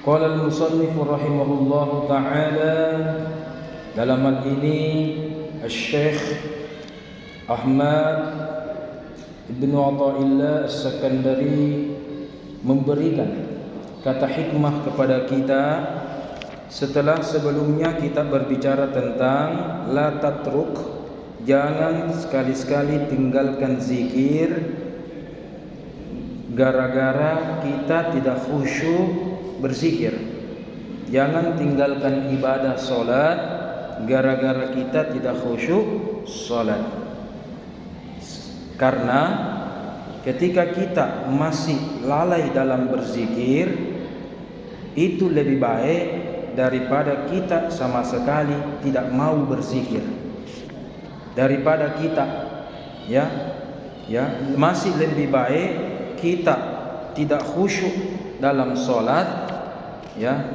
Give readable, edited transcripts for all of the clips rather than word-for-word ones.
Qala al-musannif rahimahullahu ta'ala, dalam hal ini Syekh Ahmad Ibn Athaillah As-Sakandari memberikan kata hikmah kepada kita setelah sebelumnya kita berbicara tentang la tatruk, jangan sekali-sekali tinggalkan zikir gara-gara kita tidak khusyuk berzikir. Jangan tinggalkan ibadah solat gara-gara kita tidak khusyuk solat. Karena ketika kita masih lalai dalam berzikir, itu lebih baik daripada kita sama sekali tidak mau berzikir. Daripada kita masih lebih baik kita tidak khusyuk dalam solat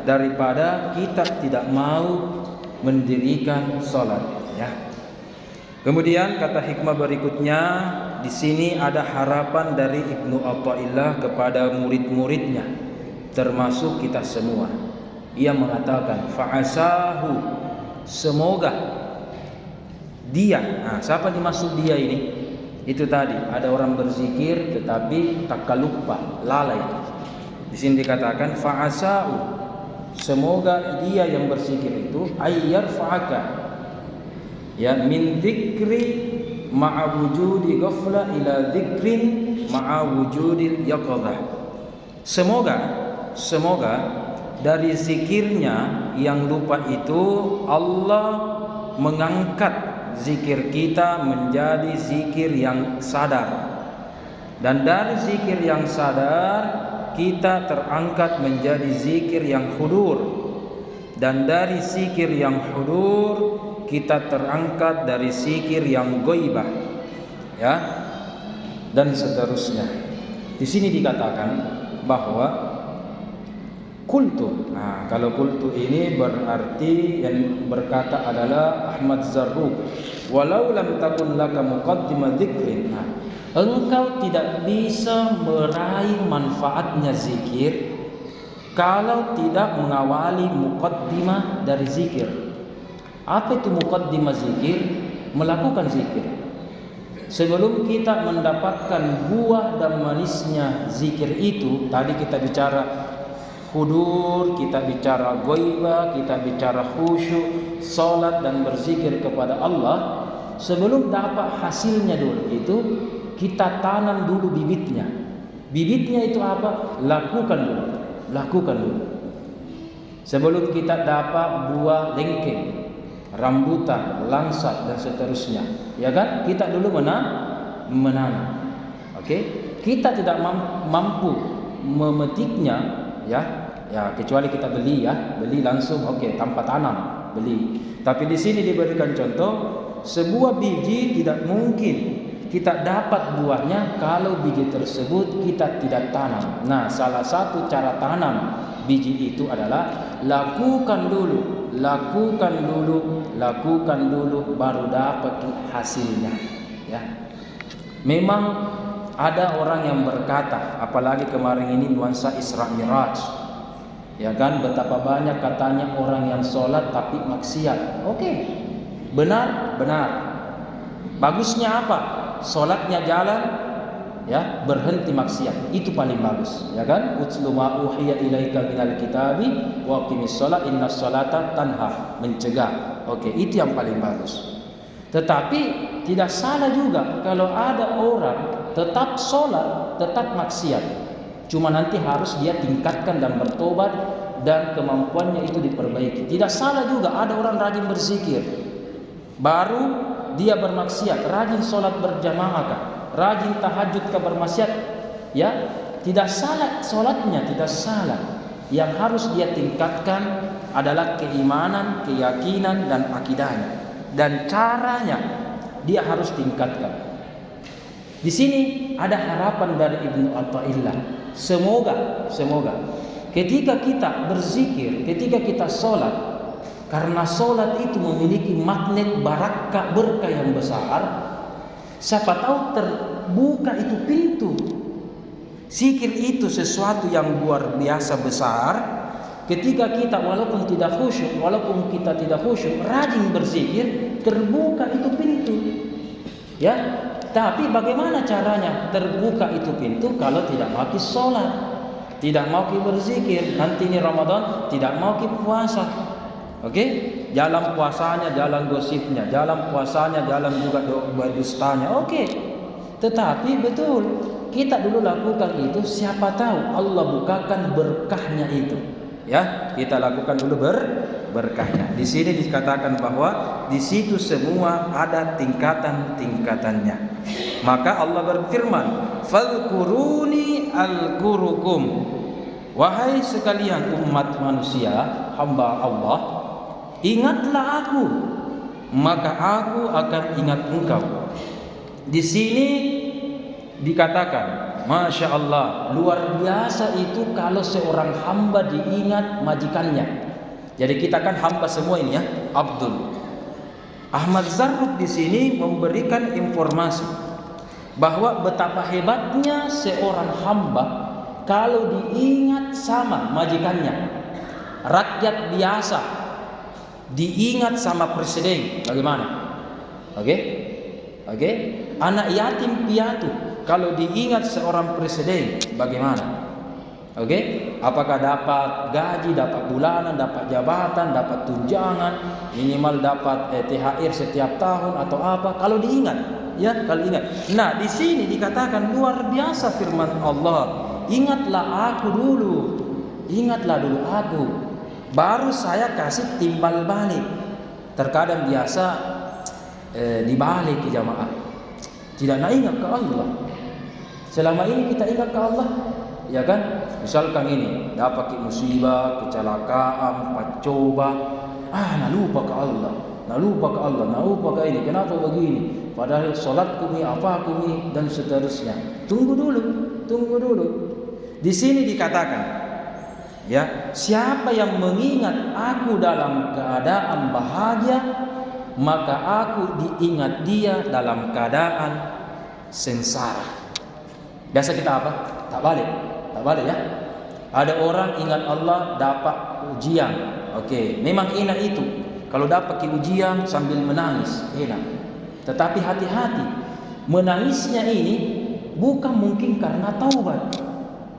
daripada kita tidak mau mendirikan solat. Kemudian kata hikmah berikutnya, di sini ada harapan dari Ibnu Athaillah kepada murid-muridnya, termasuk kita semua. Ia mengatakan, fa'asahu, semoga dia. Siapa dimaksud dia ini? Itu tadi ada orang berzikir tetapi takallupa, lalai. Di sini dikatakan fa'asahu, semoga dia yang berzikir itu ayyar fa'aka, min dzikri ma'a wujudi ghafla ila dzikrin ma'a wujudil yaqadhah. Semoga dari zikirnya yang lupa itu Allah mengangkat zikir kita menjadi zikir yang sadar, dan dari zikir yang sadar kita terangkat menjadi zikir yang hudur, dan dari zikir yang hudur kita terangkat dari zikir yang ghaibah, dan seterusnya. Di sini dikatakan bahwa kultu. Kalau kultu ini berarti yang berkata adalah Ahmad Zarruq. Walau lam takun laka muqaddimah dzikrin. Engkau tidak bisa meraih manfaatnya zikir kalau tidak mengawali muqaddimah dari zikir. Apa itu muqaddimah zikir? Melakukan zikir. Sebelum kita mendapatkan buah dan manisnya zikir itu, tadi kita bicara hudur, kita bicara ghaibah, kita bicara khusyuk, salat dan berzikir kepada Allah. Sebelum dapat hasilnya dulu itu, kita tanam dulu bibitnya. Bibitnya itu apa? Lakukan dulu. Sebelum kita dapat buah lengkeng, rambutan, langsat dan seterusnya, kita dulu menanam. Kita tidak mampu memetiknya, kecuali kita beli langsung, tanpa tanam, beli. Tapi di sini diberikan contoh, sebuah biji tidak mungkin kita dapat buahnya kalau biji tersebut kita tidak tanam. Salah satu cara tanam biji itu adalah lakukan dulu, baru dapat hasilnya. Memang ada orang yang berkata, apalagi kemarin ini nuansa Isra Miraj, betapa banyak katanya orang yang sholat tapi maksiat. Benar. Bagusnya apa? Sholatnya jalan, berhenti maksiat, itu paling bagus, Utslu ma uhiya ilaika minal kitabi wa aqimis shalah innas sholata tanha, mencegah. Itu yang paling bagus. Tetapi tidak salah juga kalau ada orang tetap sholat, tetap maksiat, cuma nanti harus dia tingkatkan dan bertobat dan kemampuannya itu diperbaiki. Tidak salah juga ada orang rajin berzikir, baru dia bermaksiat, rajin sholat berjamaah, rajin tahajud bermaksiat, tidak salah sholatnya, tidak salah. Yang harus dia tingkatkan adalah keimanan, keyakinan dan akidahnya, dan caranya dia harus tingkatkan. Di sini ada harapan dari Ibnu Athaillah. Semoga ketika kita berzikir, ketika kita sholat, karena sholat itu memiliki magnet berkah yang besar, siapa tahu terbuka itu pintu. Zikir itu sesuatu yang luar biasa besar, ketika kita walaupun kita tidak khusyuk, rajin berzikir, terbuka itu pintu. Ya, tapi bagaimana caranya terbuka itu pintu kalau tidak mau sholat, tidak mau berzikir, nanti ini Ramadan tidak mau puasa. Oke? Jalan puasanya, jalan gosipnya, jalan puasanya, jalan juga dustanya. Oke. Tetapi betul, kita dulu lakukan itu, siapa tahu Allah bukakan berkahnya itu. Ya, kita lakukan dulu berkahnya. Di sini dikatakan bahwa di situ semua ada tingkatan-tingkatannya. Maka Allah berfirman, "Fadhkuruni azkurukum." Wahai sekalian umat manusia, hamba Allah, ingatlah aku, maka aku akan ingat engkau. Di sini dikatakan, Masya Allah, luar biasa itu kalau seorang hamba diingat majikannya. Jadi kita kan hamba semua ini ya, Abdul. Ahmad Zarruq di sini memberikan informasi bahwa betapa hebatnya seorang hamba kalau diingat sama majikannya. Rakyat biasa diingat sama presiden, bagaimana? Oke? Anak yatim piatu kalau diingat seorang presiden, bagaimana? Oke? Apakah dapat gaji, dapat bulanan, dapat jabatan, dapat tunjangan, minimal dapat THR setiap tahun atau apa? Kalau diingat, ya, kalau ingat. Nah, di sini dikatakan luar biasa firman Allah. Ingatlah aku dulu. Ingatlah dulu aku. Baru saya kasih timbal balik. Terkadang biasa dibalik ke jamaah. Tidak nak ingat ke Allah. Selama ini kita ingat ke Allah, ya kan? Misalkan ini dapat musibah, kecelakaan, pacoba, nak lupa ke Allah, nak lupa ke ini. Kenapa begini? Padahal solat kumi, apa kumi dan seterusnya. Tunggu dulu. Di sini dikatakan, ya, siapa yang mengingat aku dalam keadaan bahagia, maka aku diingat dia dalam keadaan sengsara. Biasa kita apa? Tak balik ya. Ada orang ingat Allah dapat ujian. Oke, memang enak itu. Kalau dapat ujian sambil menangis, enak. Tetapi hati-hati, menangisnya ini bukan mungkin karena taubat,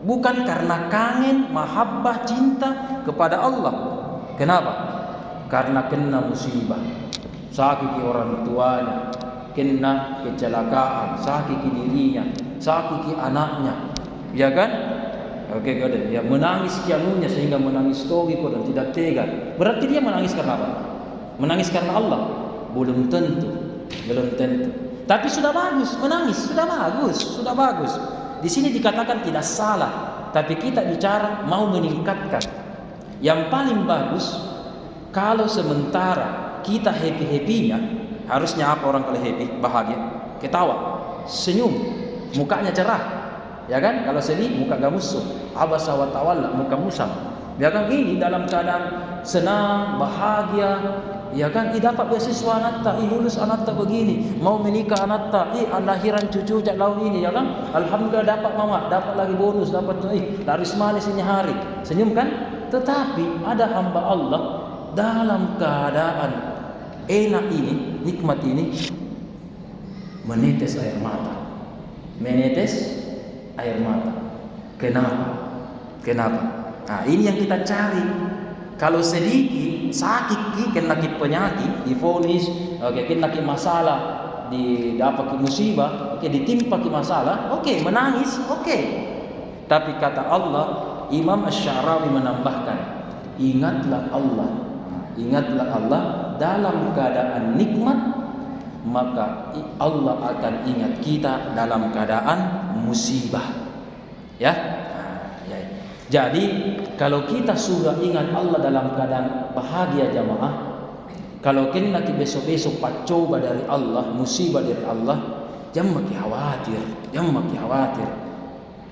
bukan karena kangen, mahabbah, cinta kepada Allah. Kenapa? Karena kena musibah, sakiti orang tuanya, kena kecelakaan, sakiti dirinya, sakiti anaknya, ya kan? Oke, ya, menangis kianunya sehingga menangis togiko dan tidak tega. Berarti dia menangis karena apa? Menangis karena Allah? Belum tentu. Tapi sudah bagus, menangis sudah bagus. Di sini dikatakan tidak salah, tapi kita bicara mau meningkatkan. Yang paling bagus kalau sementara kita happy-happynya, harusnya apa orang kalau happy, bahagia, ketawa, senyum, mukanya cerah, ya kan? Kalau sedih, muka gamusuh, abasa wa tawalla, muka musam. Ya kan? Ini dalam keadaan senang, bahagia, ya kan? Dapat beasiswa anatta, lulus anatta begini, mau menikah anatta, lahiran cucu jak lau ini, ya kan? Alhamdulillah dapat mama, dapat lagi bonus, dapat laris manis ini hari, senyum kan? Tetapi ada hamba Allah dalam keadaan enak ini, nikmat ini, menetes air mata. Kenapa? Nah, ini yang kita cari. Kalau sedikit sakit, kena penyakit, difonis, kena masalah, didapat musibah, ditimpa masalah, menangis, Tapi kata Allah, Imam Asy-Sya'rawi menambahkan, ingatlah Allah dalam keadaan nikmat, maka Allah akan ingat kita dalam keadaan musibah. Ya. Jadi kalau kita sudah ingat Allah dalam keadaan bahagia jamaah, kalau kena besok-besok pacoba dari Allah, musibah dari Allah, jangan makin khawatir.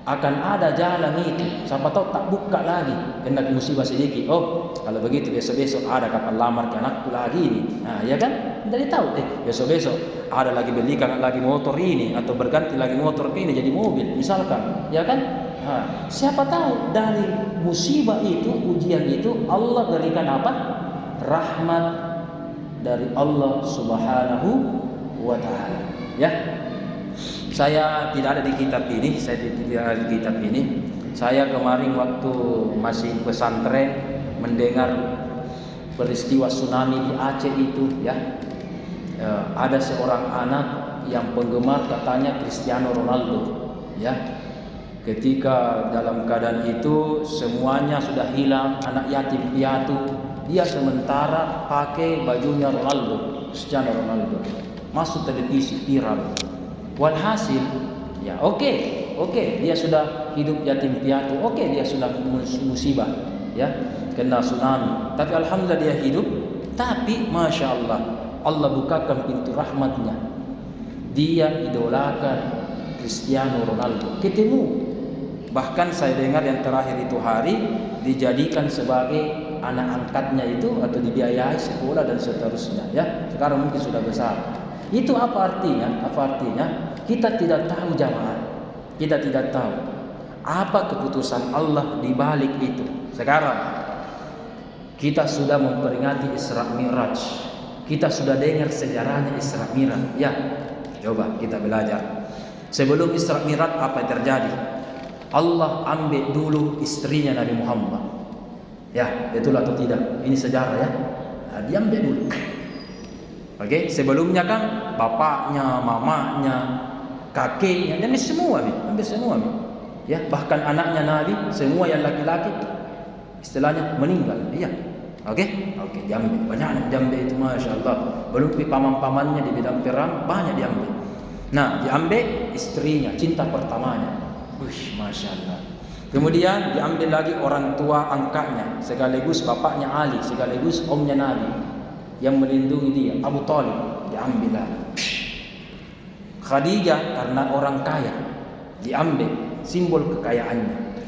Akan ada jalan itu. Siapa tahu tak buka lagi, kena musibah sedikit. Oh, kalau begitu besok-besok ada kapan lamar ke anakku lagi ini. Nah, ya kan? Jadi tahu besok-besok ada lagi belikan lagi motor ini atau berganti lagi motor ini jadi mobil, misalkan, ya kan? Siapa tahu dari musibah itu, ujian itu, Allah berikan apa? Rahmat dari Allah Subhanahu wa taala. Ya. Saya tidak ada di kitab ini, Saya kemarin waktu masih pesantren mendengar peristiwa tsunami di Aceh itu, ya. Ada seorang anak yang penggemar katanya Cristiano Ronaldo, ya. Ketika dalam keadaan itu semuanya sudah hilang, anak yatim piatu, dia sementara pakai bajunya Ronaldo, Cristiano Ronaldo. Masuk televisi viral. Walhasil, ya oke, dia sudah hidup yatim piatu, dia sudah musibah, ya, kena tsunami. Tapi alhamdulillah dia hidup. Tapi masya Allah, Allah bukakan pintu rahmatnya. Dia idolakan Cristiano Ronaldo. Ketemu, bahkan saya dengar yang terakhir itu hari dijadikan sebagai anak angkatnya itu, atau dibiayai sekolah dan seterusnya, ya. Sekarang mungkin sudah besar. Itu apa artinya? Kita tidak tahu jamaah. Kita tidak tahu apa keputusan Allah di balik itu. Sekarang kita sudah memperingati Isra Mi'raj. Kita sudah dengar sejarahnya Isra Mi'raj. Ya, coba kita belajar. Sebelum Isra Mi'raj apa yang terjadi? Allah ambil dulu istrinya Nabi Muhammad. Ya, betul atau tidak? Ini sejarah, ya. Dia ambil dulu. Oke, sebelumnya kan bapaknya, mamanya, kakeknya, dan semua ambil semua. Ya, bahkan anaknya Nabi, semua yang laki-laki istilahnya meninggal. Iya. Oke, diambil. Banyak yang diambil itu, masya Allah. Belum paman-pamannya di bidang perang banyak diambil. Nah, diambil istrinya, cinta pertamanya. Masya Allah. Kemudian diambil lagi orang tua angkatnya, sekaligus bapaknya Ali, sekaligus omnya Nabi yang melindungi dia, Abu Talib, diambil lagi. Khadijah karena orang kaya, diambil, simbol kekayaannya.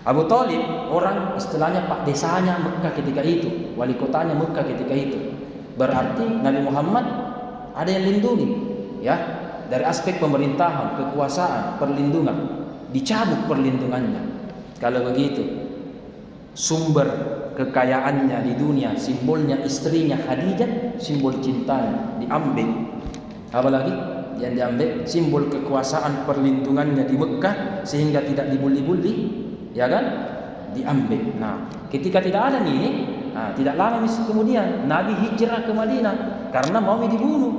Abu Talib orang istilahnya pak desanya Mekah ketika itu, wali kotanya Mekah ketika itu. Berarti Nabi Muhammad ada yang lindungi, ya, dari aspek pemerintahan, kekuasaan, perlindungan, dicabut perlindungannya. Kalau begitu, sumber kekayaannya di dunia, simbolnya istrinya Khadijah, simbol cintanya, diambil. Apalagi yang diambil simbol kekuasaan perlindungannya di Mekah sehingga tidak dibully-bully, ya kan? Diambil. Nah, ketika tidak ada ini, tidak lama kemudian Nabi hijrah ke Madinah karena mau dibunuh.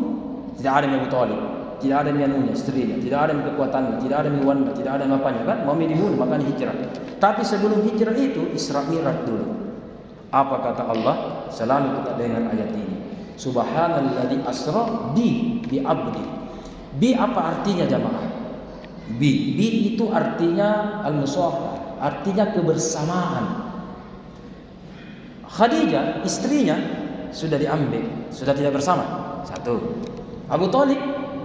Tidak ada Abu Talib, tidak ada anunya, istrinya, tidak ada kekuatannya, tidak ada wanita, tidak ada apanya, kan? Mau dibunuh, makanya hijrah. Tapi sebelum hijrah itu Isra Mi'raj dulu. Apa kata Allah? Selalu kita dengar ayat ini. Subhanalladzi asra bi abdi. Bi apa artinya jamaah? Bi itu artinya al-musahhar, artinya kebersamaan. Khadijah istrinya sudah diambil, sudah tidak bersama. Satu. Abu Talib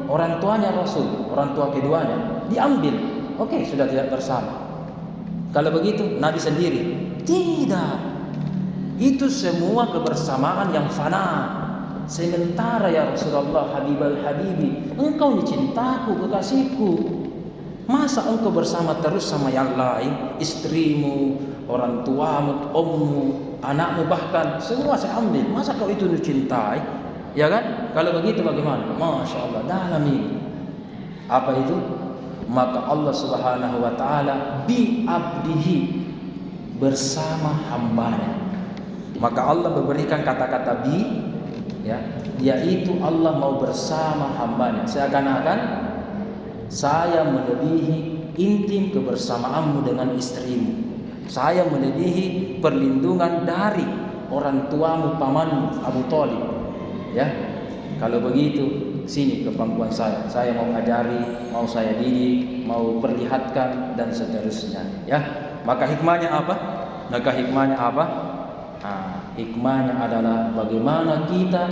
orang tuanya Rasul, orang tua keduanya diambil. Sudah tidak bersama. Kalau begitu Nabi sendiri? Tidak. Itu semua kebersamaan yang fana. Sementara ya Rasulullah Habibi, engkau ni cintaku, kekasihku. Masa engkau bersama terus sama yang lain, istrimu, orang tuamu, ommu, anakmu, bahkan semua saya ambil. Masa kau itu dicintai? Ya kan? Kalau begitu bagaimana? Masya Allah, dalam ini. Apa itu? Maka Allah Subhanahu wa taala bi abdihi, bersama hambanya. Maka Allah memberikan kata-kata bi, ya, yaitu Allah mau bersama hambanya. Seakan-akan saya melebihi intim kebersamaanmu dengan istrimu. Saya melebihi perlindungan dari orang tuamu, pamanmu, Abu Talib. Ya, kalau begitu sini ke pangkuan saya mau ajari, mau saya didik, mau perlihatkan dan seterusnya. Ya, maka hikmahnya apa? Hikmahnya adalah bagaimana kita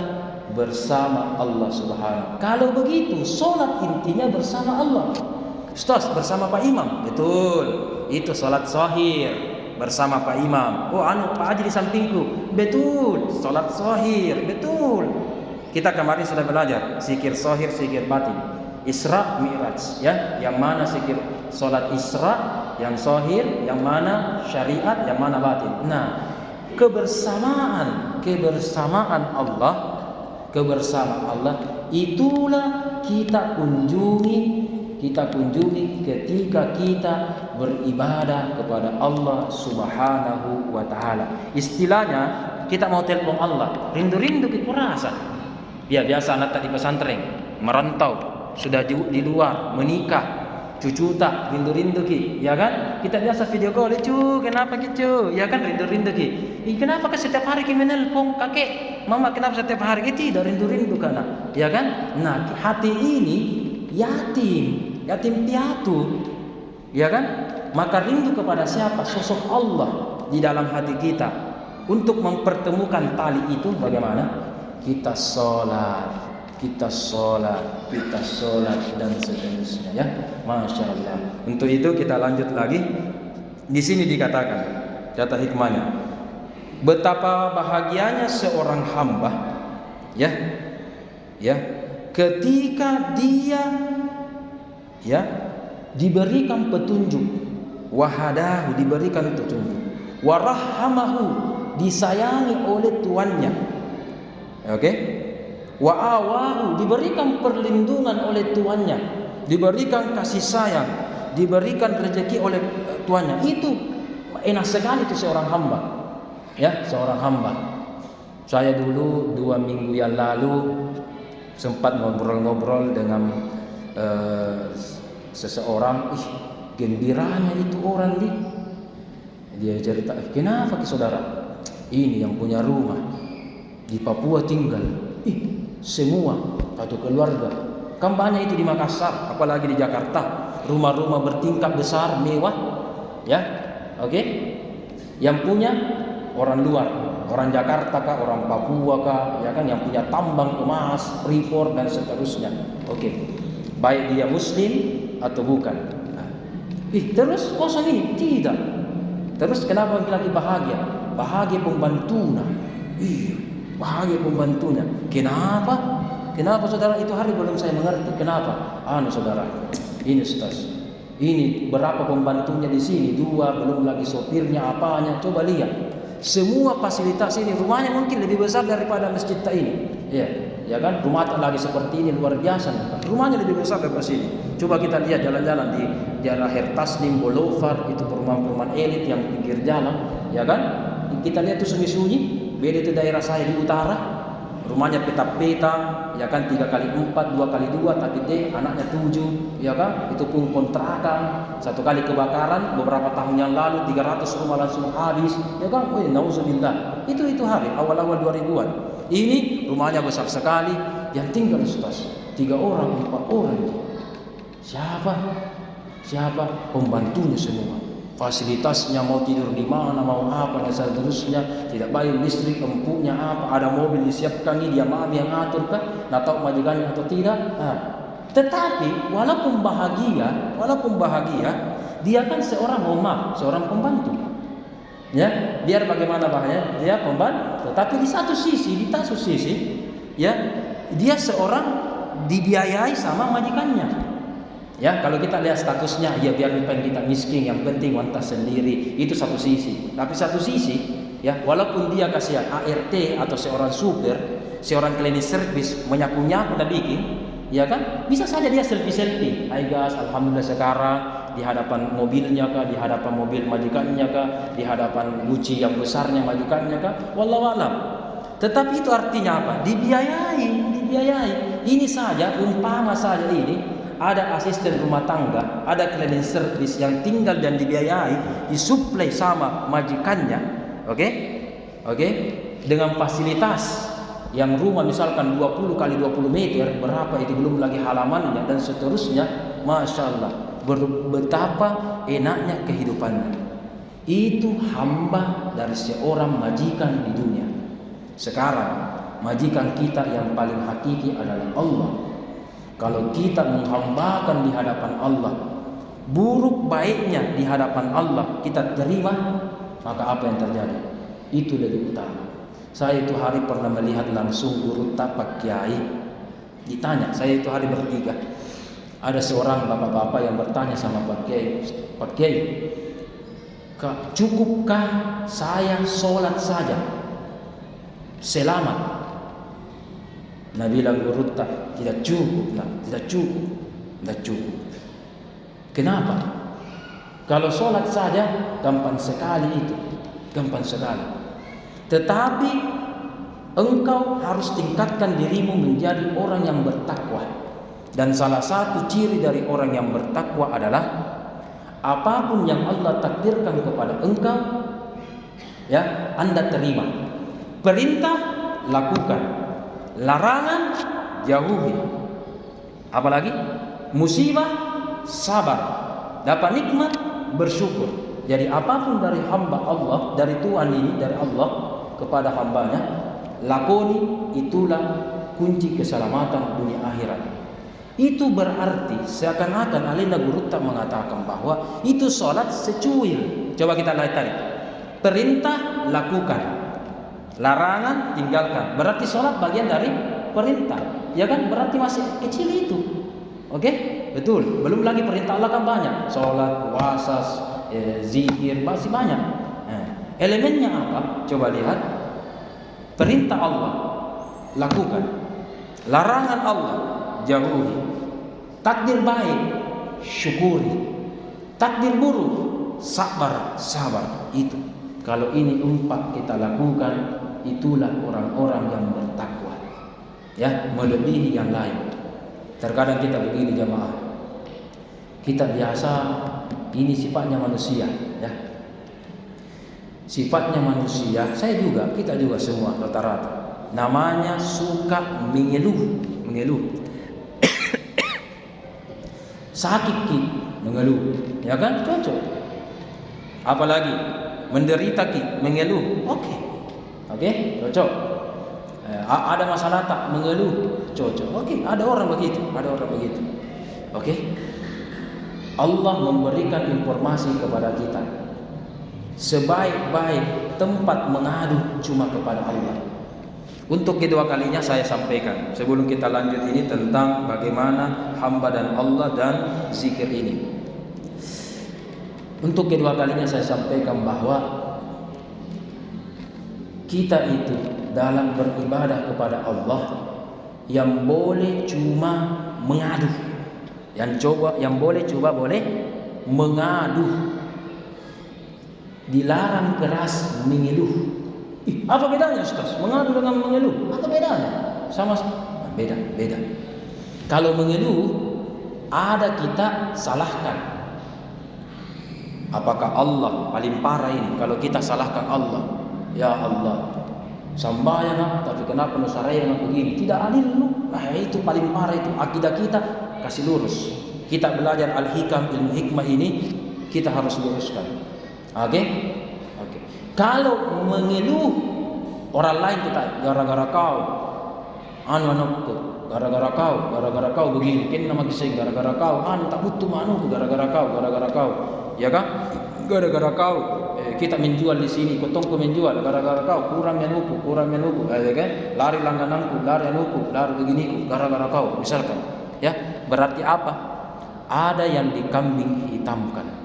bersama Allah Subhanahu. Kalau begitu, solat intinya bersama Allah. Ustaz, bersama Pak Imam, betul. Itu solat sahir bersama Pak Imam. Pak Haji di sampingku, betul. Solat sahir, betul. Kita kemarin sudah belajar zikir sahir, zikir batin, Isra Mi'raj, ya, yang mana zikir solat Isra Yang zahir, yang mana syariat, yang mana batin. Nah, kebersamaan Allah itulah kita kunjungi ketika kita beribadah kepada Allah Subhanahu wa taala. Istilahnya kita mau telepon Allah, rindu-rindu ke kurasa. Ya biasa anak di pesantren, merantau, sudah di luar, menikah, cucu tak rindu-rindu ki, ya kan? Kita biasa video call, cu, kenapa gitu? Ya kan rindu-rindu ki. Kenapa setiap hari kita menelpon kakek, mama kenapa setiap hari kita tidak rindu-rindu kana? Ya kan? Nah, hati ini yatim piatu, ya kan? Maka rindu kepada siapa? Sosok Allah di dalam hati kita. Untuk mempertemukan tali itu bagaimana? Kita sholat dan seterusnya, ya. Masya Allah. Untuk itu kita lanjut lagi. Di sini dikatakan, kata hikmahnya, betapa bahagianya seorang hamba, ya, ketika dia, ya, diberikan petunjuk, wahadahu, diberikan petunjuk, warahamahu, disayangi oleh tuannya, oke? Wa awahu, diberikan perlindungan oleh tuannya, diberikan kasih sayang, diberikan rezeki oleh tuannya. Itu enak sekali itu seorang hamba, ya, seorang hamba. Saya dulu 2 minggu yang lalu sempat ngobrol-ngobrol dengan seseorang. Gembiranya itu orang nih. Dia cerita, kenapa ke saudara? Ini yang punya rumah di Papua tinggal, semua satu keluarga. Kan banyak itu di Makassar, apalagi di Jakarta, rumah-rumah bertingkat besar, mewah, ya, oke. Yang punya orang luar, orang Jakarta kah, orang Papua kah, ya kan, yang punya tambang emas, freeport dan seterusnya, oke. Baik dia Muslim atau bukan. Terus kosong ini tidak. Terus kenapa laki-laki bahagia? Bahagia pembantunya. Bahagia pembantunya. Kenapa? Kenapa saudara? Itu hari belum saya mengerti. Kenapa? Saudara, ini Ustaz, ini berapa pembantunya di sini? 2, belum lagi sopirnya, apanya. Coba lihat. Semua fasilitas ini, rumahnya mungkin lebih besar daripada masjid ini. Ya kan? Rumah lagi seperti ini luar biasa. Rumahnya lebih besar daripada sini. Coba kita lihat jalan-jalan di daerah Hertaslim, Boulevard, itu perumahan-perumahan elit yang pinggir jalan, ya kan? Kita lihat itu sunyi-sunyi. Beda itu daerah saya di utara, rumahnya peta-peta, ya kan, 3x4, 2x2, tapi anaknya 7, ya kan? Itu pun kontrakan. Satu kali kebakaran beberapa tahun yang lalu 300 rumah langsung habis, ya kan? Nauzubillah. Itu hari awal-awal 2000-an. Ini rumahnya besar sekali, yang tinggal Ustaz 3 orang, 4 orang. Siapa? Pembantunya semua. Fasilitasnya mau tidur di mana, mau apa dan seterusnya, tidak bayar listrik, empuknya apa, ada mobil disiapkan, dia mami yang atur kan, tak tahu majikannya atau tidak. Tetapi walaupun bahagia, dia kan seorang pembantu. Ya, biar bagaimana bahaya, dia pembantu. Tetapi di satu sisi, ya, dia seorang dibiayai sama majikannya. Ya, kalau kita lihat statusnya, ya biar kita miskin, yang penting wanita sendiri, itu satu sisi. Tapi satu sisi, ya, walaupun dia kasih ART atau seorang supir, seorang cleaning service menyapu-nyapu dan bikin, ya kan, bisa saja dia selfie. Hai guys, alhamdulillah sekarang di hadapan mobilnya kah, di hadapan mobil majikannya kah, di hadapan guci yang besarnya majikannya kah, wallahu alam. Tetapi itu artinya apa? Dibiayai. Ini saja, umpama saja ini ada asisten rumah tangga, ada cleaning service yang tinggal dan dibiayai, disuplai sama majikannya, oke? Dengan fasilitas yang rumah misalkan 20x20 meter, berapa itu, belum lagi halamannya dan seterusnya. Masya Allah, betapa enaknya kehidupannya. Itu hamba dari seorang majikan di dunia. Sekarang majikan kita yang paling hakiki adalah Allah. Kalau kita menghambakan di hadapan Allah, buruk baiknya di hadapan Allah kita terima, maka apa yang terjadi? Itu lebih utama. Saya itu hari pernah melihat langsung guru tapak kiai. Ditanya, saya itu hari bertiga. Ada seorang bapak-bapak yang bertanya sama Pak Kiai, cukupkah saya sholat saja selamat? Nabi bilang, guru tidak cukup, tidak cukup, tidak cukup. Kenapa? Kalau sholat saja gampang sekali itu, gampang sekali. Tetapi engkau harus tingkatkan dirimu menjadi orang yang bertakwa. Dan salah satu ciri dari orang yang bertakwa adalah apapun yang Allah takdirkan kepada engkau, ya, Anda terima. Perintah lakukan, larangan jauhi. Apalagi musibah sabar, dapat nikmat bersyukur. Jadi apapun dari hamba Allah, dari Tuhan ini, dari Allah kepada hambanya, lakoni, itulah kunci keselamatan dunia akhirat. Itu berarti seakan-akan Alinda Guru tak mengatakan bahwa itu sholat secuil. Coba kita lihat tadi, perintah lakukan, larangan tinggalkan. Berarti sholat bagian dari perintah, ya kan? Berarti masih kecil itu. Oke, betul. Belum lagi perintah Allah kan banyak, sholat, puasa, zikir, masih banyak. Elemennya apa? Coba lihat. Perintah Allah lakukan, larangan Allah jauhi. Takdir baik syukuri, takdir buruk sabar. Itu kalau ini 4 kita lakukan, itulah orang-orang yang bertakwa, ya, melebihi yang lain. Terkadang kita begini jamaah, kita biasa, ini sifatnya manusia, ya, sifatnya manusia. Saya juga, kita juga semua rata-rata namanya suka mengeluh. Sakit mengeluh, ya kan? Cocok. Apalagi menderita mengeluh, oke, cocok. Ada masalah tak mengeluh, cocok. Oke, ada orang begitu. Oke. Allah memberikan informasi kepada kita, sebaik-baik tempat mengadu cuma kepada Allah. Untuk kedua kalinya saya sampaikan, sebelum kita lanjut ini, tentang bagaimana hamba dan Allah dan zikir ini. Untuk kedua kalinya saya sampaikan bahwa kita itu dalam beribadah kepada Allah yang boleh cuma mengadu, yang boleh mengadu, dilarang keras mengeluh. Apa bedanya Ustaz? Mengadu dengan mengeluh? Apa bedanya? Sama-sama beda. Kalau mengeluh, ada kita salahkan. Apakah Allah paling parah ini? Kalau kita salahkan Allah, ya Allah, sambayang tapi kenapa nusaraya begini? Tidak adil lu. Itu paling parah itu. Akidah kita kasih lurus. Kita belajar al-hikam, ilmu hikmah ini kita harus luruskan. Oke? Kalau mengeluh orang lain, kita gara-gara kau anakku, gara-gara kau begini, kena magising, gara-gara kau tak butuh manuku, gara-gara kau, ya kan? Gara-gara kau kita menjual di sini, kotongku menjual, gara-gara kau kurang menuku, ya kan? Lari langgananku, lari anuku, lari beginiku, gara-gara kau, misalkan, ya. Berarti apa? Ada yang dikambing hitamkan.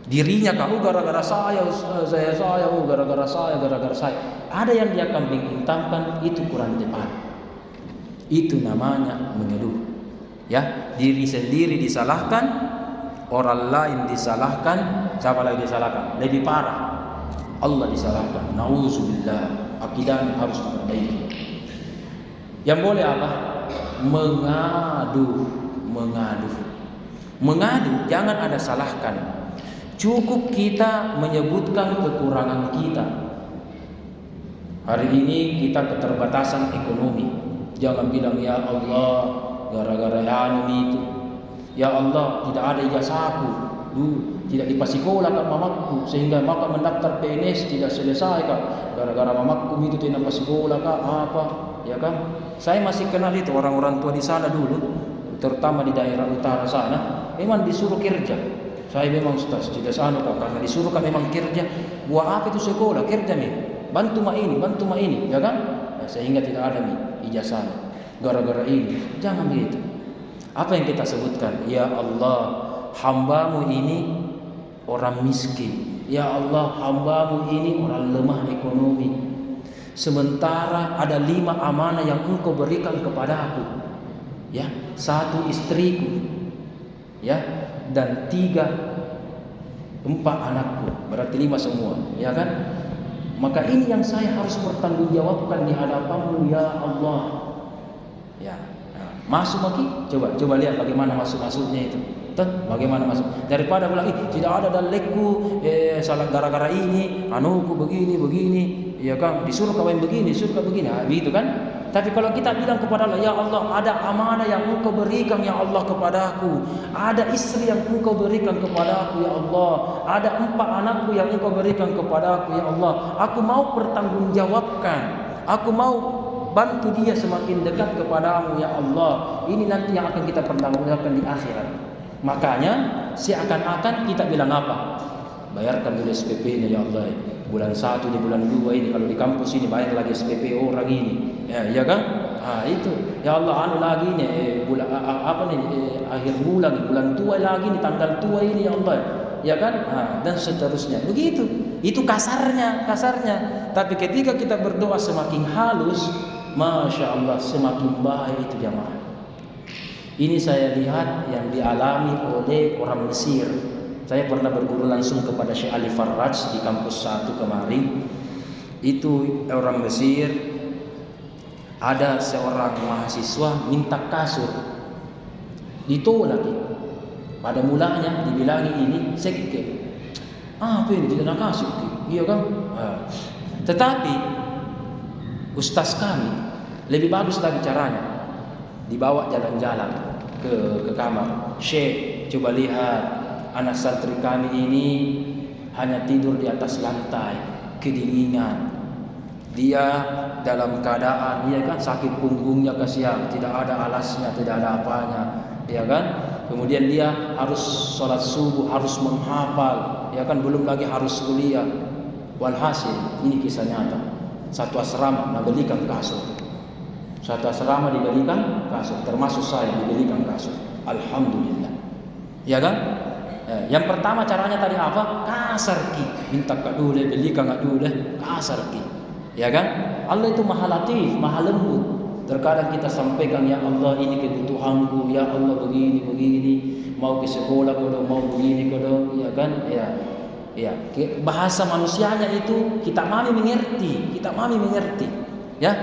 Dirinya kamu gara-gara saya, gara-gara saya. Ada yang dia kambing hitamkan, itu kurang tepat. Itu namanya mengeluh. Ya, diri sendiri disalahkan, orang lain disalahkan, siapa lagi disalahkan? Lebih parah, Allah disalahkan. Nauzubillah. Akidahnya harus diperbaiki. Yang boleh apa? Mengadu, jangan ada salahkan. Cukup kita menyebutkan kekurangan kita. Hari ini kita keterbatasan ekonomi. Jangan bilang ya Allah gara-gara itu. Ya Allah tidak ada ijazahku, tidak dipasikolah mamaku sehingga maka mendaftar PNS tidak selesai kak. Gara-gara mamaku itu tidak pasikolah kak apa, ya kan? Saya masih kenal itu orang-orang tua di sana dulu, terutama di daerah utara sana, memang disuruh kerja. Saya memang Ustaz tidak sanu kak, karena disuruh kan memang kerja. Buat apa itu sekolah? Kerja nih, bantu mak ini, ya kan? Nah, sehingga tidak ada nih ijazah. Gara-gara ini, jangan begitu. Apa yang kita sebutkan? Ya Allah, hamba-Mu ini orang miskin. Ya Allah, hamba-Mu ini orang lemah ekonomi. Sementara ada 5 amanah yang Engkau berikan kepada aku. Ya, 1 istriku. Ya, dan 4 anakku. Berarti 5 semua, ya kan? Maka ini yang saya harus bertanggungjawabkan di hadapan-Mu ya Allah. Ya, masuk lagi. Coba lihat bagaimana masuknya itu. Bagaimana masuk? Daripada bilang tidak ada dalilku, salah gara-gara ini, anuku begini, ya kan? Disuruh kawin begini, suruh begini, gitu kan? Tapi kalau kita bilang kepada Allah, ya Allah, ada amanah yang Engkau berikan ya Allah kepadaku, ada istri yang Engkau berikan kepadaku ya Allah, ada 4 anakku yang Engkau berikan kepadaku ya Allah. Aku mau pertanggungjawabkan, aku mau bantu dia semakin dekat kepadamu ya Allah. Ini nanti yang akan kita pertanggungjawabkan di akhirat. Makanya seakan-akan kita bilang apa? Bayarkan dulu SPP-nya ya Allah. Bulan 1 di bulan 2 ini, kalau di kampus ini bayar lagi SPP orang ini. Ya kan? Itu. Ya Allah, anu lagi nih akhir bulan tua lagi nih, tanggal tua ini ya Allah. Ya kan? Dan seterusnya. Begitu. Itu kasarnya. Tapi ketika kita berdoa semakin halus, Masya Allah, semakin baik itu jamaah. Ini saya lihat yang dialami oleh orang Mesir. Saya pernah berguru langsung kepada Syekh Ali Farraj di kampus 1 kemarin. Itu orang Mesir. Ada seorang mahasiswa minta kasur, ditolak. Pada mulanya dibilangi ini sekte. Apa ini, tidak nak kasur? Iya kan? Tetapi ustaz kami lebih bagus lagi caranya. Dibawa jalan-jalan ke kamar. Syekh, coba lihat, anak santri kami ini hanya tidur di atas lantai, kedinginan. Dia dalam keadaan, kan, sakit punggungnya, kasihan, tidak ada alasnya, tidak ada apanya, ya kan? Kemudian dia harus sholat subuh, harus menghafal, ya kan? Belum lagi harus kuliah. Walhasil, ini kisah nyata. Satu asrama membelikan kasur. Termasuk saya dibelikan kasur. Alhamdulillah. Ya kan? Yang pertama caranya tadi apa? Kasar ki. Minta dulu, belikan dulu, kasar ki. Ya kan? Allah itu maha latif, maha lembut. Terkadang kita sampaikan, ya Allah, ini kebutuhanku, ya Allah, begini, mau ke sekolah kodo, mau begini kodo, ya kan? Ya. Bahasa manusianya itu kita mami mengerti. Ya.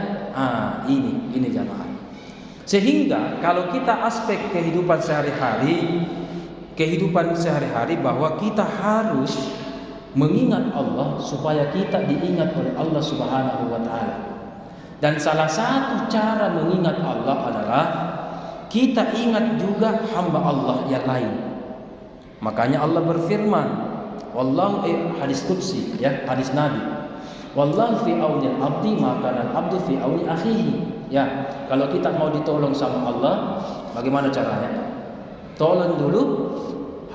Ini jamaah. Sehingga kalau kita aspek kehidupan sehari-hari bahwa kita harus mengingat Allah supaya kita diingat oleh Allah Subhanahu wa taala. Dan salah satu cara mengingat Allah adalah kita ingat juga hamba Allah yang lain. Makanya Allah berfirman, wallahu hadis qudsi, ya, hadis Nabi. Wallahu fi auni al-abdi ma kana al-abdu fi auni akhihi. Ya, kalau kita mau ditolong sama Allah, bagaimana caranya? Tolong dulu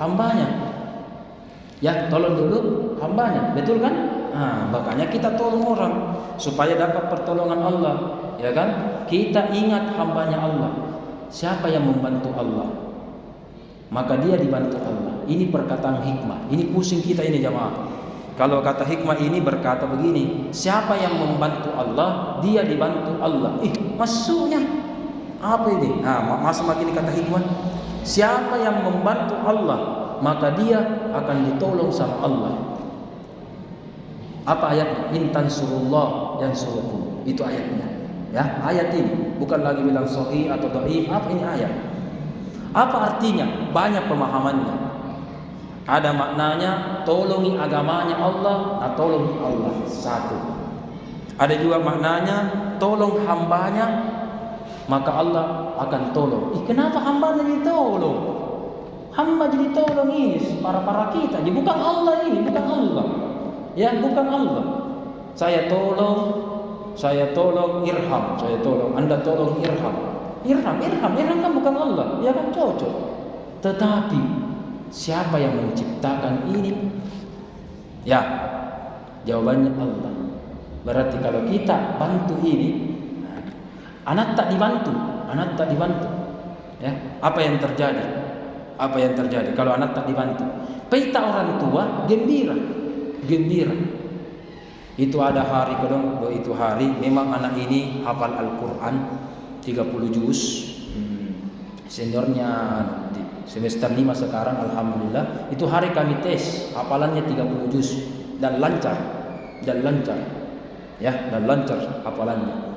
hambanya. Ya, tolong dulu hambanya. Betul kan? Makanya kita tolong orang supaya dapat pertolongan Allah, ya kan? Kita ingat hambanya Allah. Siapa yang membantu Allah, maka dia dibantu Allah. Ini perkataan hikmah. Ini pusing kita ini jamaah. Kalau kata hikmah ini berkata begini, siapa yang membantu Allah, dia dibantu Allah. Maksudnya apa ini? Masuk lagi ini kata hikmah. Siapa yang membantu Allah, maka dia akan ditolong sama Allah. Apa ayatnya? In tansurullah yansurukum. Itu ayatnya. Ya, ayat ini bukan lagi bilang sahih atau dhaif. Apa ini ayat? Apa artinya? Banyak pemahamannya. Ada maknanya tolongi agamanya Allah, tolongi Allah. Satu. Ada juga maknanya tolong hambanya, maka Allah akan tolong. Kenapa hambanya ditolong? Hamba jadi tolong ini para kita. Jadi bukan Allah ini, bukan Allah. Ya, bukan Allah. Saya tolong irham. Saya tolong, Anda tolong irham. Irham kan bukan Allah. Ya kan, cocok. Tetapi siapa yang menciptakan ini? Ya, jawabannya Allah. Berarti kalau kita bantu ini, anak tak dibantu. Ya, apa yang terjadi? Apa yang terjadi kalau anak tak dibantu? Pita orang tua gembira, gembira. Itu ada hari kedong, itu hari memang anak ini hafal Al-Quran 30 juz. Seniornya di semester 5 sekarang, alhamdulillah. Itu hari kami tes, hafalannya 30 juz dan lancar. Ya, dan lancar hafalannya.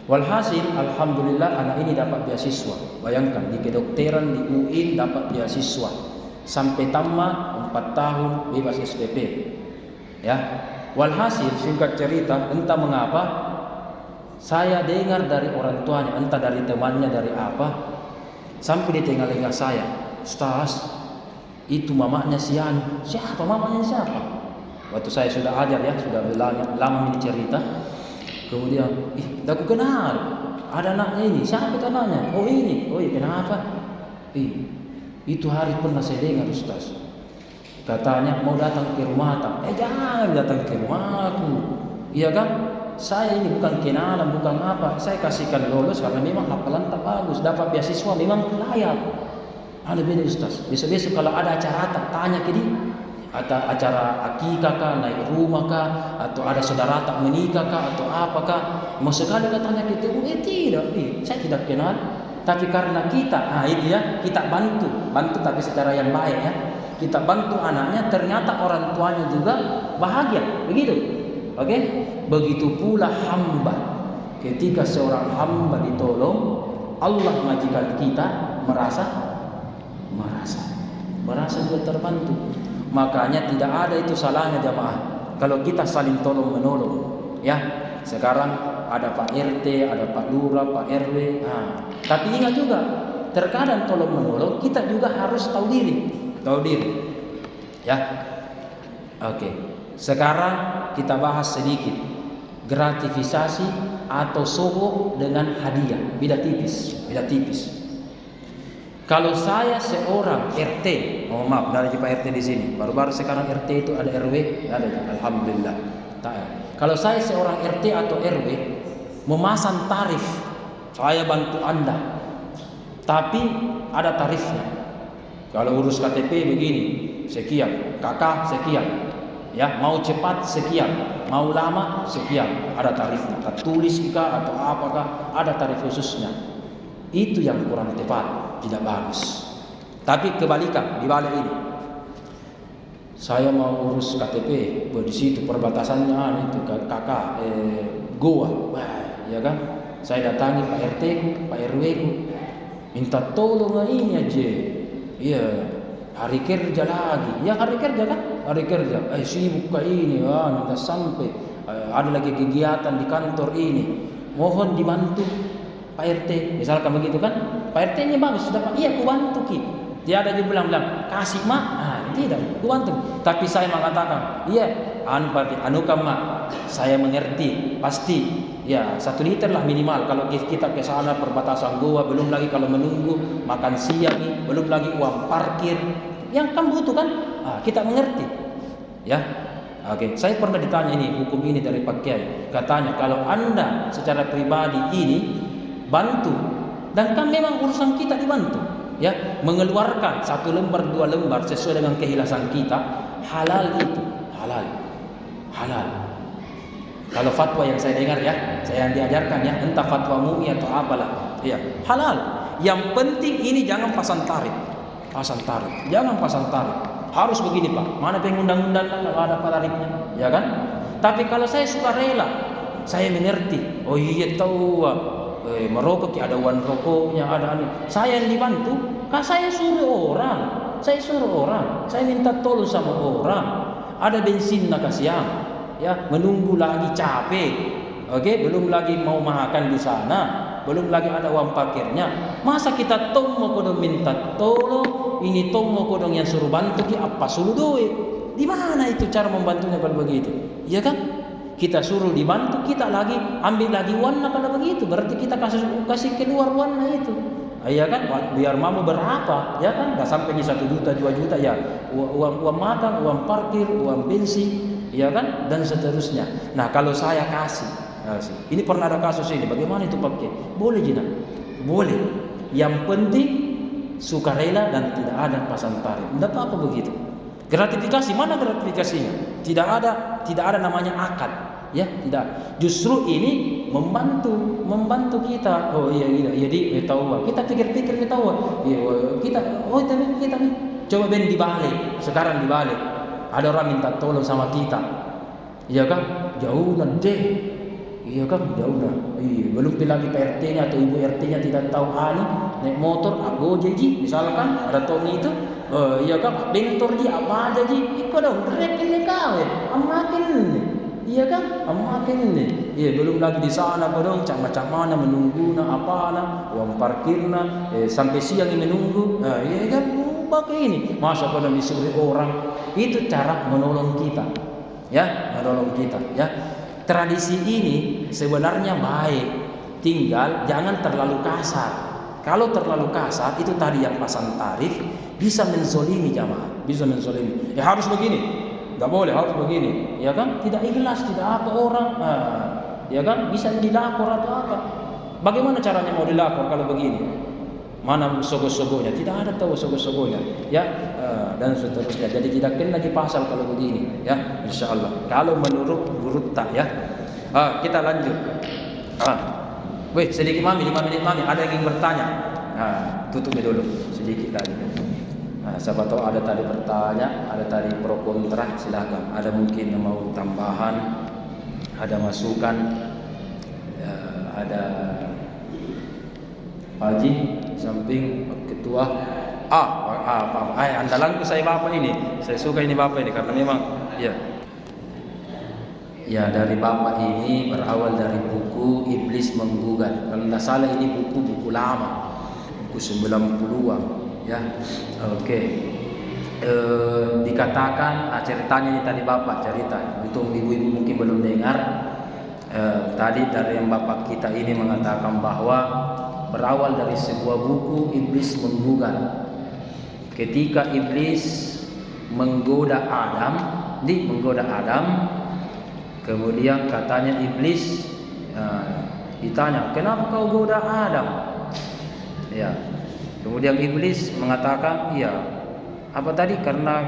Walhasil alhamdulillah anak ini dapat beasiswa. Bayangkan di kedokteran di UIN dapat beasiswa sampai tamat 4 tahun bebas SPP. Ya. Walhasil singkat cerita, entah mengapa saya dengar dari orang tuanya, entah dari temannya dari apa, sampai di telinga saya, Ustaz, itu mamanya si Anu. Siapa mamanya siapa? Waktu saya sudah ajar ya, sudah lama ini cerita. Kemudian, aku kenal. Ada anaknya ini. Siapa itu anaknya? Oh ini. Oh iya, kenapa? Itu hari pernah saya dengar Ustaz. Katanya mau datang ke rumah tak? Jangan datang ke rumahku. Iya kan? Saya ini bukan kenalan, bukan apa. Saya kasihkan lolos karena memang hafalan tak bagus. Dapat beasiswa memang layak. Ada beda Ustaz. Besok-besok kalau ada acara tak tanya ke dia. Atau acara akikah kah, naik rumah kah, atau ada saudara tak menikah kah, atau apakah. Mau sekali katanya kita, tidak, saya tidak kenal. Tapi karena kita, itu ya, kita bantu tapi secara yang baik ya. Kita bantu anaknya, ternyata orang tuanya juga bahagia, begitu. Oke? Begitu pula hamba. Ketika seorang hamba ditolong, Allah majikan kita merasa juga terbantu. Makanya tidak ada itu salahnya jamaah kalau kita saling tolong menolong. Ya, sekarang ada Pak RT, ada Pak Lurah, Pak RW. Tapi ingat juga, terkadang tolong menolong kita juga harus tahu diri. Ya, oke. Sekarang kita bahas sedikit gratifikasi atau sogo dengan hadiah. Beda tipis. Kalau saya seorang RT, maaf, dari Pak RT di sini. Baru-baru sekarang RT itu ada RW, ada, alhamdulillah. Kalau saya seorang RT atau RW memasang tarif, saya bantu Anda. Tapi ada tarifnya. Kalau urus KTP begini, sekian, kakak sekian. Ya, mau cepat sekian, mau lama sekian, ada tarifnya. Tertulis kah atau apakah, ada tarif khususnya. Itu yang kurang tepat, tidak bagus. Tapi kebalikan, dibalik ini. Saya mau urus KTP, di situ perbatasannya itu kakak Goa, ya kan? Saya datangi Pak RT ku, Pak RW ku, minta tolong ini aja. Iya, hari kerja lagi. Ya hari kerja kan? Hari kerja. Sibuk kayak ini, minta sampai ada lagi kegiatan di kantor ini. Mohon dibantu Pak RT, misalkan begitu kan? Pak RT-nya bagus, sudah Pak. Iya, aku bantu ki. Dia ada bilang kasih mak. Tidak, aku bantu. Tapi saya mengatakan, iya, anukan mak. Saya mengerti, pasti. Ya, 1 liter lah minimal. Kalau kita ke sana perbatasan Goa, belum lagi kalau menunggu makan siang, belum lagi uang parkir. Yang kan butuh kan? Kita mengerti. Ya. Oke, saya pernah ditanya ini hukum ini dari Pak Kiai. Katanya kalau Anda secara pribadi ini bantu, dan kan memang urusan kita dibantu, ya, mengeluarkan 1 lembar 2 lembar sesuai dengan keikhlasan kita, halal itu, halal. Kalau fatwa yang saya dengar ya, saya yang diajarkan ya, entah fatwa MUI atau apalah, ya, halal. Yang penting ini jangan pasang tarif, jangan pasang tarif. Harus begini Pak, mana pengundang-undang kalau ada tarifnya, ya kan? Tapi kalau saya suka rela, saya mengerti. Oh iya tahu. Merokok ada uang rokoknya, ada ini. Saya yang dibantu, saya suruh orang, saya minta tolong sama orang. Ada bensin nak kasihan, ya, menunggu lagi capek, oke, belum lagi mau makan di sana, belum lagi ada uang parkirnya. Masa kita tomo kodong minta tolong, ini tomo kodong yang suruh bantu ki apa suruh duit? Di mana itu cara membantunya kalau begitu? Iya kan? Kita suruh dibantu, kita lagi ambil lagi warna kalau begitu, berarti kita kasih keluar warna itu. Iya kan? Biar mau berapa, ya kan? Dah sampai 1 juta, 2 juta ya. Uang makan, uang parkir, uang bensin, ya kan? Dan seterusnya. Nah, kalau saya kasih. Ini pernah ada kasus ini. Bagaimana itu pakai? Boleh jinak? Boleh. Yang penting sukarela dan tidak ada pasang tarif. Tidak apa-apa begitu. Gratifikasi, mana gratifikasinya? Tidak ada namanya akad. Ya, tidak. Justru ini membantu kita. Oh iya, jadi tahu. Kita pikir-pikir kita tahu. Iya, kita nih. Coba dibalik. Sekarang dibalik. Ada orang minta tolong sama kita. Iya kan? Jauh deh. Iya kan? Jauh dah. Iya, belum lagi PRT-nya atau ibu RT-nya tidak tahu naik motor, aku jadi misalkan ada Tony itu. Iya kan? Bentor dia apa aja ji? Ikut dong, rekin kau. Amakin. Iya kan? Amakin nih. Iya, belum lagi di sana dong, macam mana menunggu uang parkirna, sampai siang menunggu. Iya kan? Pakai ini. Masa pada disuruh orang. Itu cara menolong kita. Ya, menolong kita, ya. Tradisi ini sebenarnya baik. Tinggal jangan terlalu kasar. Kalau terlalu kasar itu tadi yang pasang tarif bisa menzolimi jamaah, bisa menzolimi. Ya harus begini. Enggak boleh, harus begini. Ya kan? Tidak ikhlas, tidak apa orang. Ya kan? Bisa dilapor atau apa. Bagaimana caranya mau dilapor kalau begini? Mana sogo-sogonya? Tidak ada tahu sogo-sogonya. Ya, dan seterusnya. Jadi tidak kena lagi pasal kalau begini. Ya, insyaallah. Kalau menurut Gurutta ya. Kita lanjut. Weh, sedikit mami, 5 menit mami. Ada yang ingin bertanya? Tutup dulu sedikit lagi. Siapa tahu ada tadi bertanya, ada tadi pro kontra, silakan. Ada mungkin yang mau tambahan, ada masukan, ada Haji samping ketua. Andalanku saya bapak ini. Saya suka ini bapak ini karena memang ya dari bapak ini berawal dari buku Iblis Menggugat. Kalau tidak salah ini buku lama, buku 90-an. Ya, oke. Dikatakan ceritanya ini tadi bapak cerita. Untuk ibu-ibu mungkin belum dengar. Tadi dari yang bapak kita ini mengatakan bahwa berawal dari sebuah buku Iblis Menggugat. Ketika Iblis menggoda Adam, kemudian katanya Iblis ditanya, "Kenapa kau goda Adam?" Ya. Kemudian Iblis mengatakan, "Iya. Apa tadi? Karena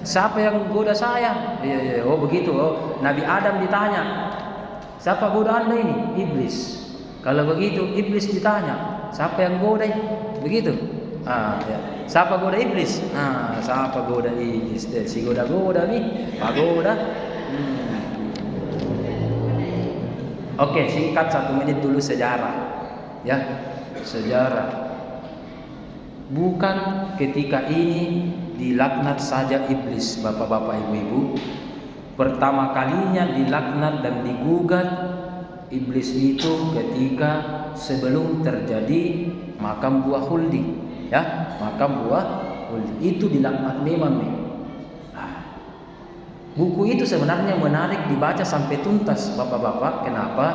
siapa yang goda saya?" Iya. Oh begitu. Oh, Nabi Adam ditanya, "Siapa goda Anda ini?" Iblis. Kalau begitu Iblis ditanya, "Siapa yang goda?" Begitu. Ya. Siapa goda Iblis? Siapa goda Iblis? Si goda-goda nih, Pak goda. Oke, singkat 1 menit dulu sejarah. Ya, sejarah. Bukan ketika ini dilaknat saja iblis, bapak-bapak, ibu-ibu. Pertama kalinya dilaknat dan digugat iblis itu ketika sebelum terjadi makam buah khuldi. Ya, makam buah khuldi itu dilaknat memang. Buku itu sebenarnya menarik dibaca sampai tuntas, bapak-bapak. Kenapa?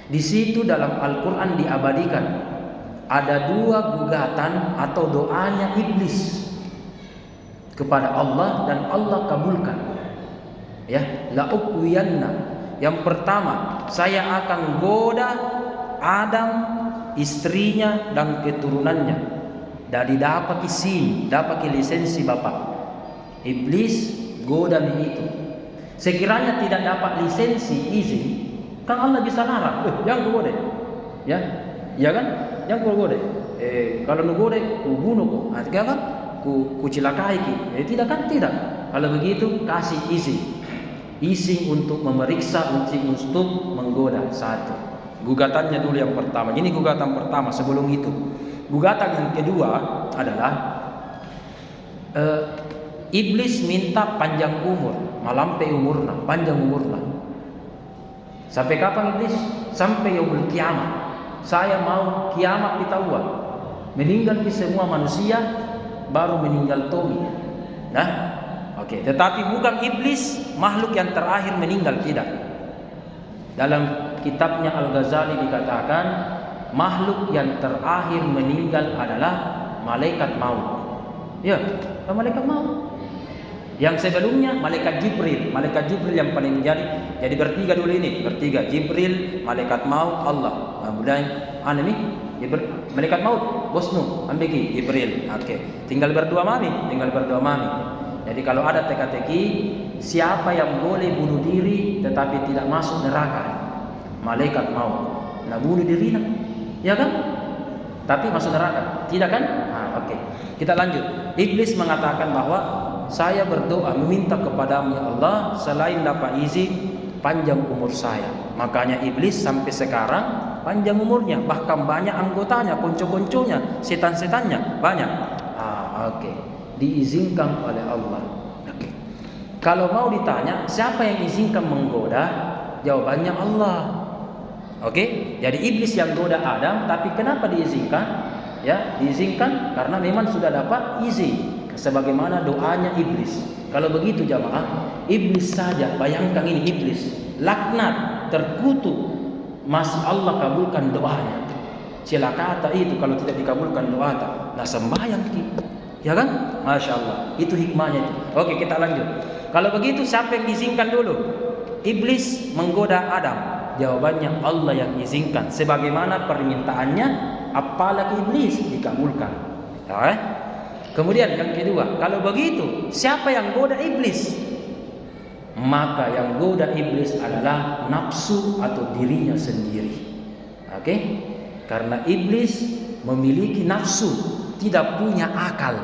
Di situ dalam Al-Quran diabadikan ada 2 gugatan atau doanya iblis kepada Allah dan Allah kabulkan. Ya, la uqwiyanna. Yang pertama, saya akan goda Adam, istrinya dan keturunannya. Dari dapat SIM, dapat lisensi bapak. Iblis goda itu. Sekiranya tidak dapat lisensi izin, kan Allah bisa larang. Jangan goda. Ya kan? Yang kau gode, kalau nu gode, ku bunuh kau. Kan? Ku cilakai ki. Tidak kan? Tidak. Kalau begitu kasih izin untuk memeriksa, untuk menggoda. 1. Gugatannya dulu yang pertama. Ini gugatan pertama. Sebelum itu, gugatan yang kedua adalah iblis minta panjang umur, malampe umurna, panjang umurna. Sampai kapan iblis? Sampai yaumul kiamat. Saya mau kiamat ditawa. Meninggal di semua manusia, baru meninggal Tommy. Nah, oke. Tetapi bukan iblis makhluk yang terakhir meninggal, tidak. Dalam kitabnya Al-Ghazali dikatakan makhluk yang terakhir meninggal adalah malaikat maut. Ya, malaikat maut. Yang sebelumnya malaikat Jibril. Malaikat Jibril yang paling jadi bertiga dulu ini. Bertiga, Jibril, malaikat maut, Allah. Kemudian ini Malaikat maut, bosnu, ambeki Jibril. Oke. Tinggal berdua mami. Jadi kalau ada teka-teki, siapa yang boleh bunuh diri tetapi tidak masuk neraka? Malaikat maut. Nah bunuh diri nak, ya kan? Tapi masuk neraka, tidak kan? Oke. Kita lanjut. Iblis mengatakan bahwa saya berdoa meminta kepadamu ya Allah selain dapat izin panjang umur saya. Makanya iblis sampai sekarang panjang umurnya, bahkan banyak anggotanya, konco-konconya, setan-setannya banyak. Oke. Diizinkan oleh Allah. Oke. Kalau mau ditanya siapa yang izinkan menggoda, jawabannya Allah. Oke. Jadi iblis yang goda Adam, tapi kenapa diizinkan? Ya, diizinkan karena memang sudah dapat izin. Sebagaimana doanya iblis. Kalau begitu jamaah, iblis saja, bayangkan ini iblis, laknat, terkutuk, masih Allah kabulkan doanya. Celaka itu kalau tidak dikabulkan doa, nah sembahyang kita, ya kan? Masya Allah, itu hikmahnya itu. Oke, kita lanjut. Kalau begitu siapa yang izinkan dulu? Iblis menggoda Adam. Jawabannya Allah yang izinkan. Sebagaimana permintaannya, apalagi iblis dikabulkan. Ya, Kemudian yang kedua, kalau begitu siapa yang goda iblis? Maka yang goda iblis adalah nafsu atau dirinya sendiri. Oke? Karena iblis memiliki nafsu, tidak punya akal.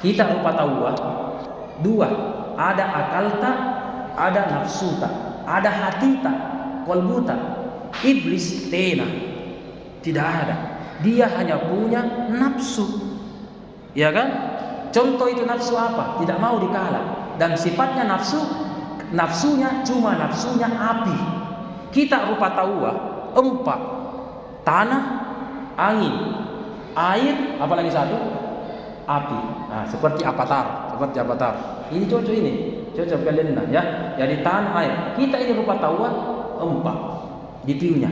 Kita rupa tahu dua, ada akal tak, ada nafsu tak, ada hati tak, kolbu tak. Iblis tidak ada. Dia hanya punya nafsu. Ya kan? Contoh itu nafsu apa? Tidak mau dikalah. Dan sifatnya nafsunya cuma nafsunya api. Kita rupa tahu empat, tanah, angin, air, apalagi satu, api. Nah, seperti avatar. Ini cocok kalian ya. Jadi tanah, air. Kita ini rupa tahu empat di tiunya.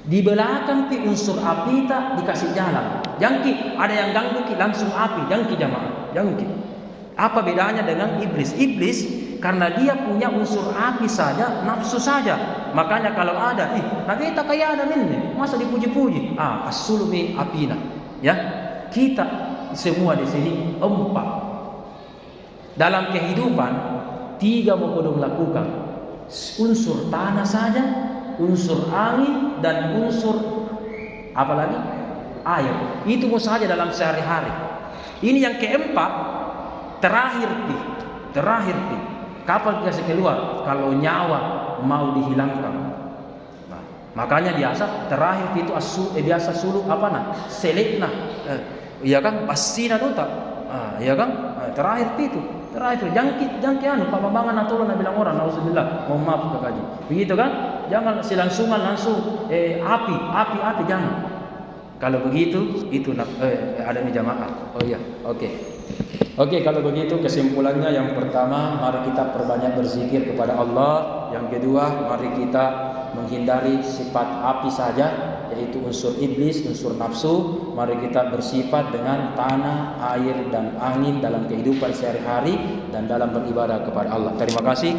Di belakang unsur api tak dikasih jalan. Jangki, ada yang ganggu langsung api. Jangki jamaah, jangki. Apa bedanya dengan iblis? Iblis karena dia punya unsur api saja, nafsu saja. Makanya kalau ada, nabi tak kaya ada minne, masa dipuji-puji? As-sulmi apina. Ya, kita semua di sini empat. Dalam kehidupan 3 mau kodong lakukan. Unsur tanah saja, unsur angin dan unsur apalagi air. Itu mau saja dalam sehari-hari. Ini yang keempat, terakhir pi. Kapan kita keluar? Kalau nyawa mau dihilangkan. Nah, makanya biasa terakhir itu biasa sulu selekna. Iya kan? Pasina duta. Iya kan? Terakhir itu. Jangki Pak Bambangan atau na bilang orang nauzubillah, mohon maaf kakak. Begitu kan? Jangan langsung api jangan. Kalau begitu itu ada di jamaah. Oh iya, oke. Oke, kalau begitu kesimpulannya yang pertama, mari kita perbanyak berzikir kepada Allah. Yang kedua, mari kita menghindari sifat api saja, yaitu unsur iblis, unsur nafsu. Mari kita bersifat dengan tanah, air dan angin dalam kehidupan sehari-hari dan dalam beribadah kepada Allah. Terima kasih.